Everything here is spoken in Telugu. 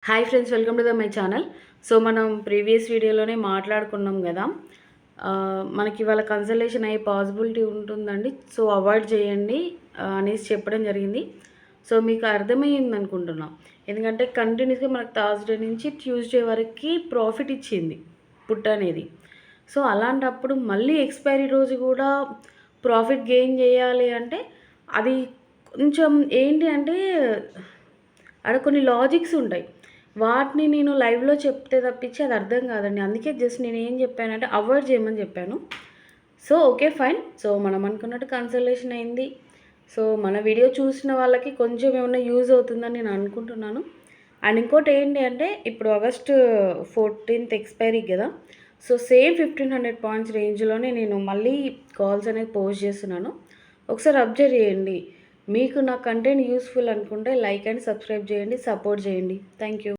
Hi friends, welcome to my channel. So మనం ప్రీవియస్ వీడియోలోనే మాట్లాడుకున్నాం కదా, మనకి వాళ్ళ కన్సల్టేషన్ అయ్యే పాసిబిలిటీ ఉంటుందండి. సో అవాయిడ్ చేయండి అనేసి చెప్పడం జరిగింది. సో మీకు అర్థమయ్యింది అనుకుంటున్నాం. ఎందుకంటే కంటిన్యూస్గా మనకు థర్స్డే నుంచి ట్యూస్డే వరకు ప్రాఫిట్ ఇచ్చింది పుట్ అనేది. సో అలాంటప్పుడు మళ్ళీ ఎక్స్పైరీ రోజు కూడా ప్రాఫిట్ గెయిన్ చేయాలి అంటే అది కొంచెం ఏంటి అంటే అక్కడ కొన్ని లాజిక్స్ ఉంటాయి. వాటిని నేను లైవ్‌లో చెప్తే తప్పించి అది అర్థం కాదండి. అందుకే జస్ట్ నేనేం చెప్పానంటే అవాయిడ్ చేయమని చెప్పాను. So okay, fine. సో మనం అనుకున్నట్టు కన్సల్టేషన్ అయింది. సో మన వీడియో చూసిన వాళ్ళకి కొంచెం ఏమన్నా యూజ్ అవుతుందని నేను అనుకుంటున్నాను. అండ్ ఇంకోటి ఏంటి అంటే ఇప్పుడు ఆగస్ట్ 14th ఎక్స్పైరీ కదా. సో సేమ్ 1500 పాయింట్స్ రేంజ్‌లోనే నేను మళ్ళీ కాల్స్ అనేది పోస్ట్ చేస్తున్నాను. ఒకసారి అబ్జర్వ్ చేయండి. మీకు నా కంటెంట్ యూస్‌ఫుల్ అనుకుంటే లైక్ అండ్ సబ్స్క్రైబ్ చేయండి, సపోర్ట్ చేయండి. Thank you.